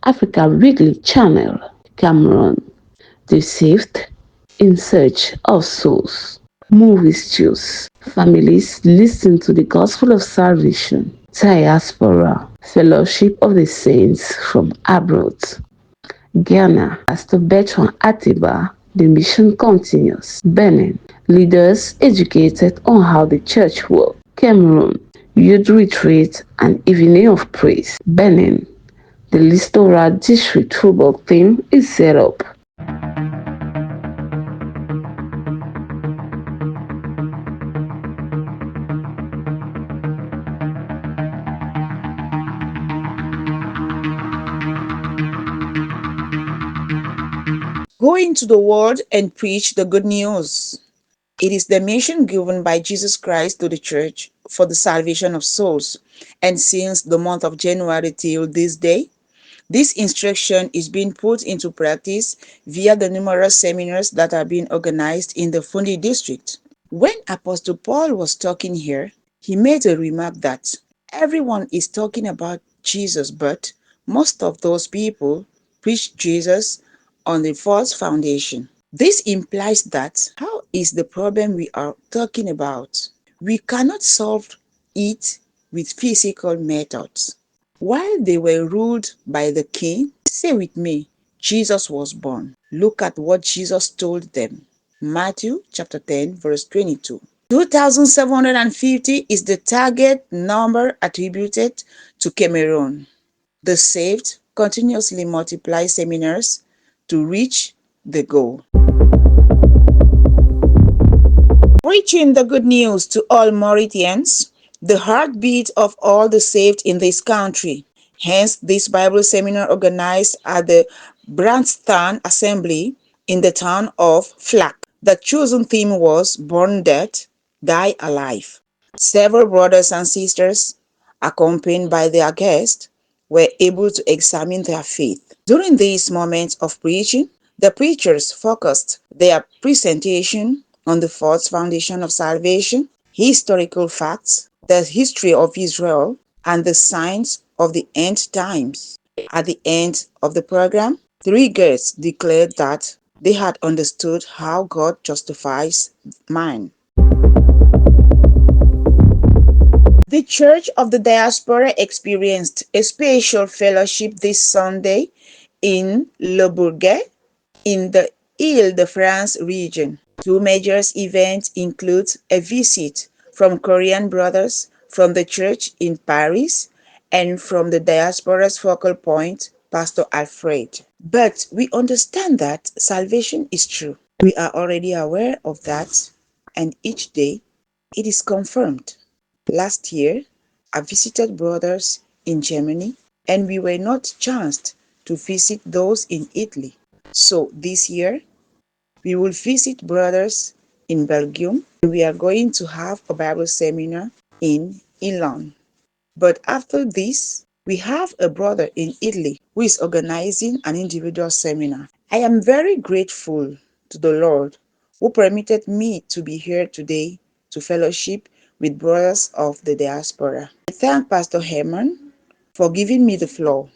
Africa Weekly Channel, Cameroon. The Saved in Search of Souls. Movies choose. Families listen to the Gospel of Salvation. Diaspora. Fellowship of the Saints from abroad. Ghana. Pastor Bertrand Atiba. The mission continues. Benin. Leaders educated on how the church works. Cameroon. Youth retreat and evening of praise. Benin. The Listora district football team is set up. Go into the world and preach the good news. It is the mission given by Jesus Christ to the church for the salvation of souls. And since the month of January till this day, this instruction is being put into practice via the numerous seminars that are being organized in the Fundi district. When Apostle Paul was talking here, he made a remark that everyone is talking about Jesus, but most of those people preach Jesus on the false foundation. This implies that how is the problem we are talking about? We cannot solve it with physical methods. While they were ruled by the king, say with me, Jesus was born. Look at what Jesus told them. Matthew chapter 10, verse 22. 2,750 is the target number attributed to Cameroon. The saved continuously multiply seminars to reach the goal. Preaching the good news to all Mauritanians, the heartbeat of all the saved in this country. Hence, this Bible seminar organized at the Brandstan Assembly in the town of Flak. The chosen theme was Born Dead, Die Alive. Several brothers and sisters, accompanied by their guests, were able to examine their faith. During these moments of preaching, the preachers focused their presentation on the false foundation of salvation, historical facts, the history of Israel, and the signs of the end times. At the end of the program, three guests declared that they had understood how God justifies man. The Church of the Diaspora experienced a special fellowship this Sunday in Le Bourget in the Ile-de-France region. Two major events include a visit from Korean brothers from the church in Paris and from the diaspora's focal point, Pastor Alfred. But we understand that salvation is true. We are already aware of that, and each day it is confirmed. Last year, I visited brothers in Germany, and we were not chanced to visit those in Italy. So this year, we will visit brothers in Belgium, and we are going to have a Bible seminar in Ilan. But after this, we have a brother in Italy who is organizing an individual seminar. I am very grateful to the Lord who permitted me to be here today to fellowship with brothers of the diaspora. I thank Pastor Herman for giving me the floor.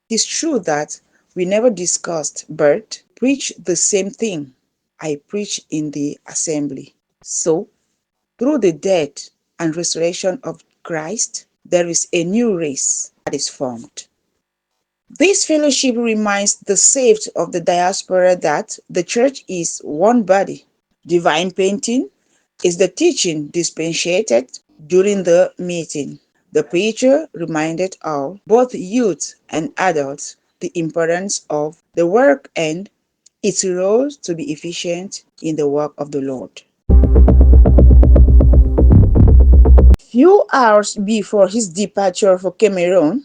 It is true that we never discussed but preached the same thing I preach in the assembly. So, through the death and resurrection of Christ, there is a new race that is formed. This fellowship reminds the saved of the diaspora that the church is one body. Divine painting is the teaching dispensed during the meeting. The preacher reminded all, both youth and adults, the importance of the work and its role to be efficient in the work of the Lord. Few hours before his departure for Cameroon,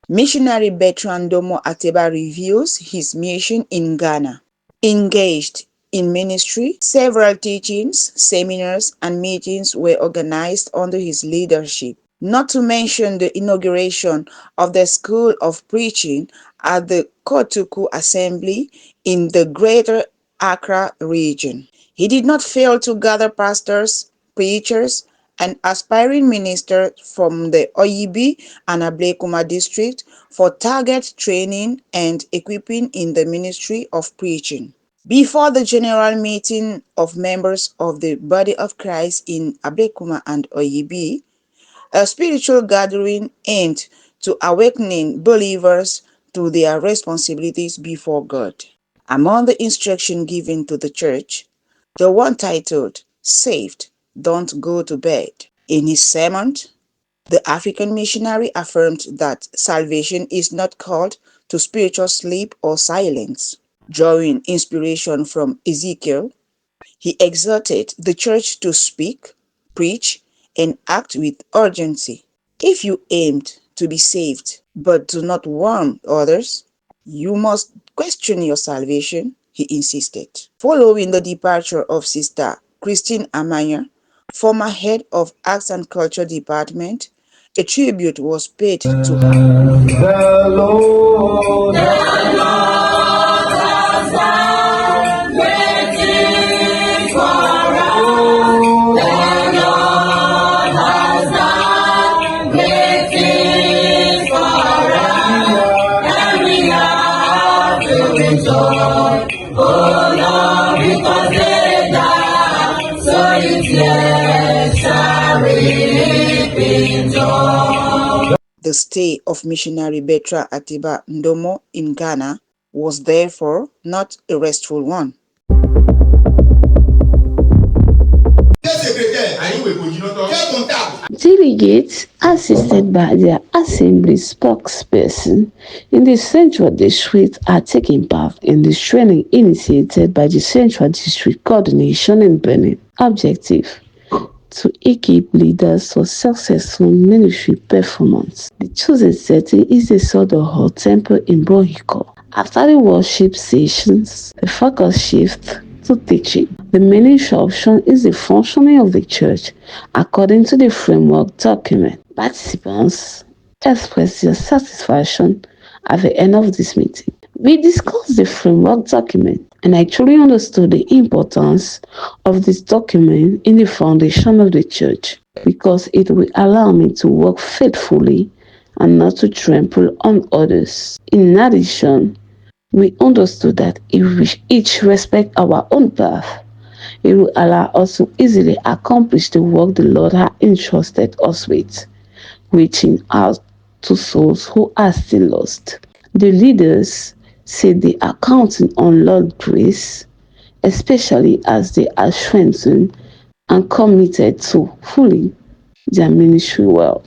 missionary Bertrand Domo Ateba reviews his mission in Ghana. Engaged in ministry, several teachings, seminars, and meetings were organized under his leadership, not to mention the inauguration of the School of Preaching at the Kotuku Assembly in the Greater Accra region. He did not fail to gather pastors, preachers, an aspiring minister from the Oyibi and Ablekuma district for target training and equipping in the ministry of preaching. Before the general meeting of members of the Body of Christ in Ablekuma and Oyibi, a spiritual gathering aimed to awakening believers to their responsibilities before God. Among the instructions given to the church, the one titled Saved, Don't Go to Bed. In his sermon, the African missionary affirmed that salvation is not called to spiritual sleep or silence. Drawing inspiration from Ezekiel, he exhorted the church to speak, preach, and act with urgency. If you aimed to be saved but do not warn others, you must question your salvation, he insisted. Following the departure of Sister Christine Amaya, former head of Arts and Culture Department, a tribute was paid to her. The Lord has done great things for us. The Lord has done great things for us, and we have to rejoice. Oh Lord, because they died, so it's yet shall reap in joy. The stay of missionary Bertrand Atiba Ndomo in Ghana was therefore not a restful one. Delegates, assisted by their assembly spokesperson in the Central District, are taking part in the training initiated by the Central District Coordination in Benin. Objective: to equip leaders for successful ministry performance. The chosen setting is the Sodo Hall Temple in Bohiko. After the worship sessions, the focus shifts to teaching. The main instruction is the functioning of the church according to the framework document. Participants express their satisfaction at the end of this meeting. We discussed the framework document, and I truly understood the importance of this document in the foundation of the church, because it will allow me to work faithfully and not to trample on others. In addition, we understood that if we each respect our own path, it will allow us to easily accomplish the work the Lord has entrusted us with, reaching out to souls who are still lost. The leaders said they are counting on Lord's grace, especially as they are strengthened and committed to fully their ministry well.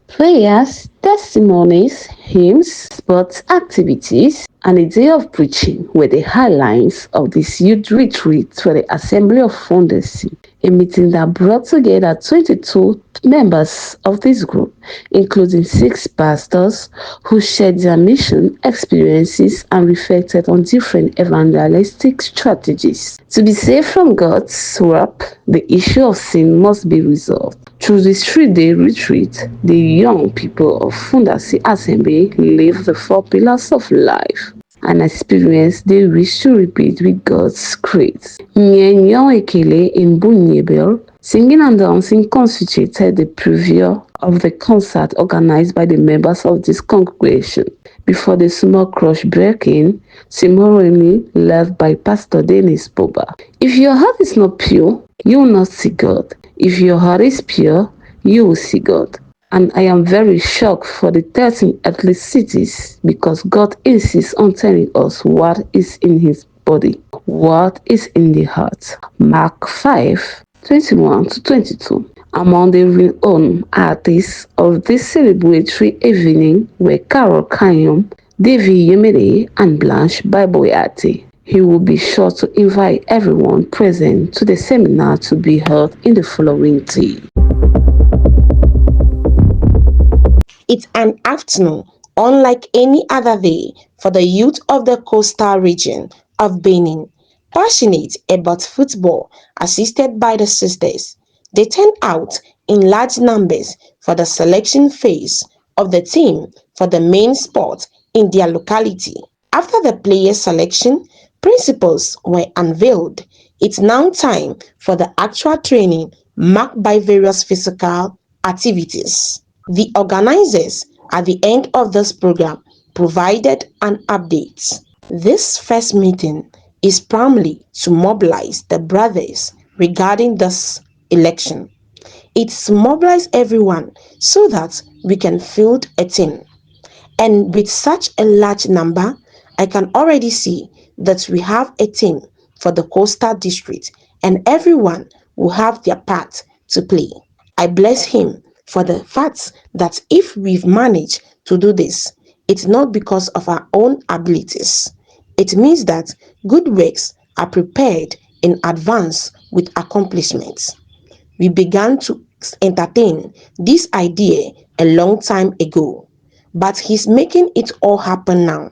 Prayers, testimonies, hymns, sports activities, and a day of preaching were the highlights of this youth retreat for the Assembly of Fondersi, a meeting that brought together 22 members of this group, including 6 pastors who shared their mission, experiences, and reflected on different evangelistic strategies. To be saved from God's wrath, the issue of sin must be resolved. Through this 3-day retreat, the young people of Fundasi Assembly live the 4 pillars of life, an experience they wish to repeat with God's grace. Nyenyo Ekele in Bunyebel, singing and dancing constituted the preview of the concert organized by the members of this congregation. Before the small crush break-in ceremony led by Pastor Dennis Boba. If your heart is not pure, you will not see God. If your heart is pure, you will see God. And I am very shocked for the 13 earthly cities, because God insists on telling us what is in his body, what is in the heart. Mark 5:21-22. Among the renowned artists of this celebratory evening were Carol Kanyom, David Yemede, and Blanche Biboyati. He will be sure to invite everyone present to the seminar to be held in the following day. It's an afternoon unlike any other day for the youth of the coastal region of Benin, passionate about football, assisted by the sisters. They turned out in large numbers for the selection phase of the team for the main sport in their locality. After the player selection, principles were unveiled, It's now time for the actual training marked by various physical activities. The organizers at the end of this program provided an update. This first meeting is primarily to mobilize the brothers regarding this election. It's to mobilize everyone so that we can field a team. And with such a large number, I can already see that we have a team for the coastal district and everyone will have their part to play. I bless him for the fact that if we've managed to do this, it's not because of our own abilities. It means that good works are prepared in advance with accomplishments. We began to entertain this idea a long time ago, but he's making it all happen now.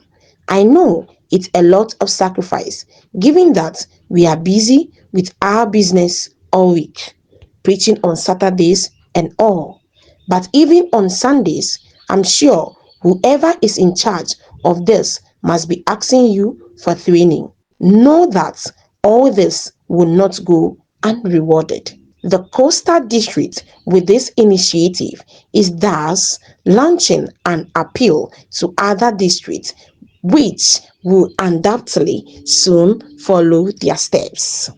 I know it's a lot of sacrifice, given that we are busy with our business all week, preaching on Saturdays and all. But even on Sundays, I'm sure whoever is in charge of this must be asking you for training. Know that all this will not go unrewarded. The coastal district with this initiative is thus launching an appeal to other districts which will undoubtedly soon follow their steps.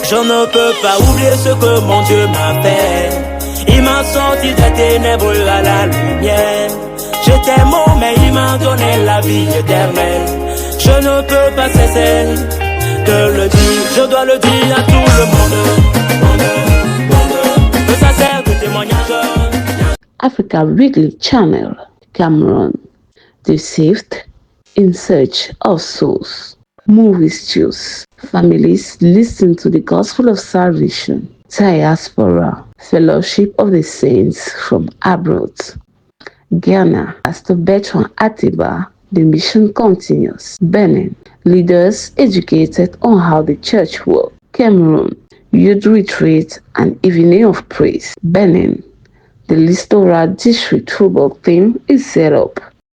Je ne peux pas oublier ce que mon Dieu m'a fait. Il m'a sorti des ténèbres à la lumière. J'étais mort mais il m'a donné la vie éternelle. Je ne peux pas cesser de le dire. Je dois le dire à tout le monde. Que ça sert de témoignage. Africa Weekly Channel, Cameroon. The Saved in Search of Souls. Movies choose. Families listen to the Gospel of Salvation. Diaspora. Fellowship of the Saints from abroad. Ghana. Pastor Bertrand Atiba. The mission continues. Benin. Leaders educated on how the church works. Cameroon. Youth retreat and evening of praise. Benin. The Listora district football team is set up.